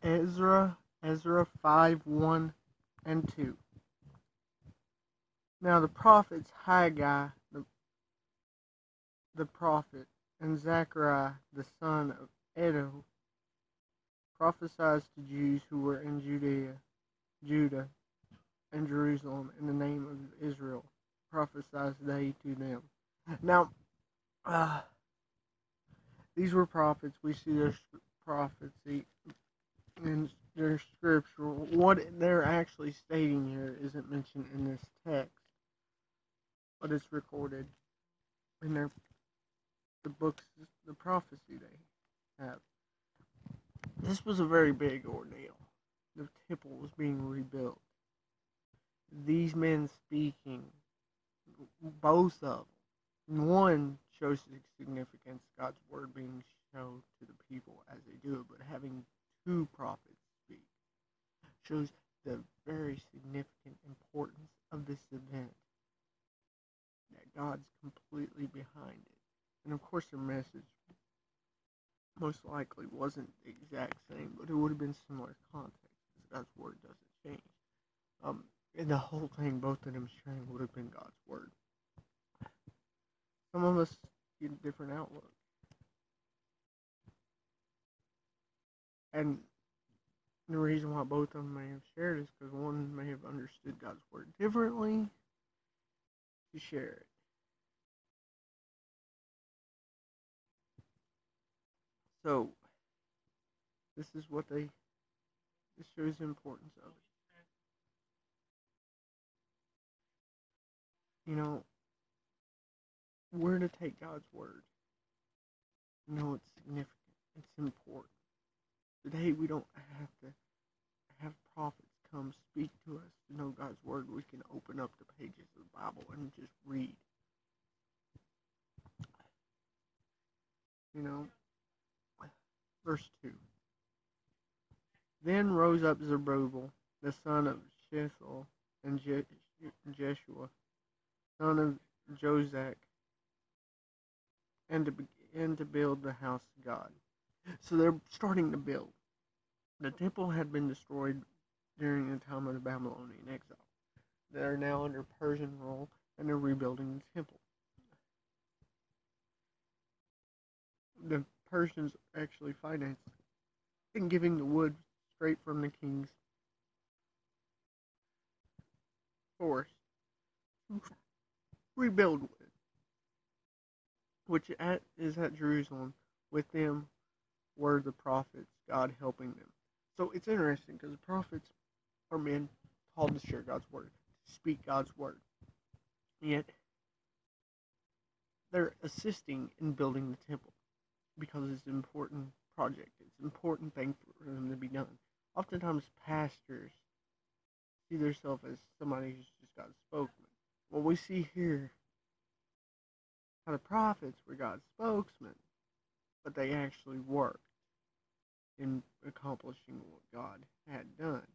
Ezra 5, 1 and 2. Now the prophets Haggai the prophet and Zechariah the son of Edo prophesied to Jews who were in Judah and Jerusalem in the name of Israel. Prophesied they to them. Now, these were prophets. We see their prophecy in their scripture. What they're actually stating here isn't mentioned in this text, but it's recorded in the books, the prophecy they have. This was a very big ordeal. The temple was being rebuilt. These men speaking, both of them, one shows the significance of God's word being shown to the people as they do it, but having two prophets speak shows the very significant importance of this event, that God's completely behind it. And of course their message most likely wasn't the exact same, but it would have been similar context, because God's word doesn't change. And the whole thing both of them sharing would have been God's word. Some of us get a different outlook. And the reason why both of them may have shared is because one may have understood God's word differently to share it. So, this shows the importance of it. You know, where to take God's word. You know, it's significant. It's important. Today we don't have to have prophets come speak to us to know God's word. We can open up the pages of the Bible and just read. You know, verse 2. Then rose up Zerubbabel, the son of Shealtiel, and Jeshua, son of Jozadak, and to begin to build the house of God. So they're starting to build. The temple had been destroyed during the time of the Babylonian exile. They're now under Persian rule, and they're rebuilding the temple. The Persians actually financed and giving the wood straight from the king's forest to rebuild with, which is at Jerusalem. With them were the prophets, God helping them. So it's interesting because the prophets are men called to share God's word, to speak God's word. Yet they're assisting in building the temple because it's an important project. It's an important thing for them to be done. Oftentimes pastors see themselves as somebody who's just God's spokesman. Well, we see here how the prophets were God's spokesman, but they actually worked in accomplishing what God had done.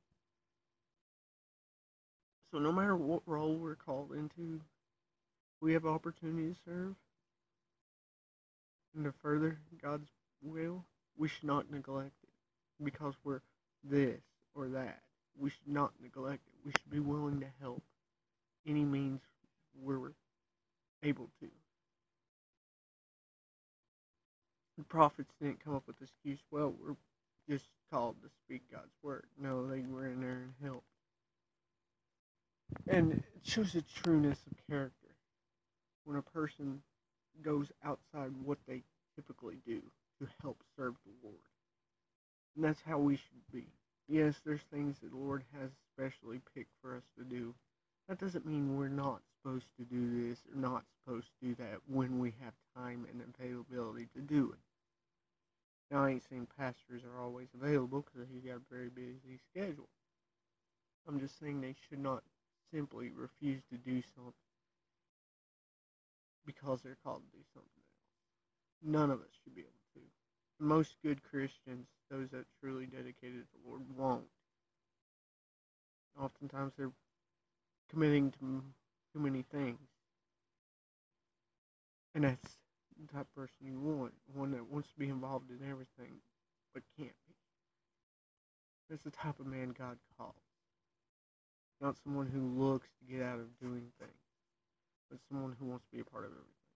So no matter what role we're called into, we have opportunity to serve and to further God's will. We should not neglect it because we're this or that. We should not neglect it. We should be willing to help any means we're able to. The prophets didn't come up with the excuse, well, we're just called to speak God's word. No, they were in there and helped. And it shows the trueness of character when a person goes outside what they typically do to help serve the Lord. And that's how we should be. Yes, there's things that the Lord has specially picked for us to do. That doesn't mean we're not supposed to do this or not supposed to do that when we have time and availability to do it. Now, I ain't saying pastors are always available because he's got a very busy schedule. I'm just saying they should not simply refuse to do something because they're called to do something else. None of us should be able to. Most good Christians, those that truly dedicated to the Lord, won't. Oftentimes they're committing to too many things. And that's the type of person you want. One that wants to be involved in everything, but can't be. That's the type of man God calls. Not someone who looks to get out of doing things, but someone who wants to be a part of everything.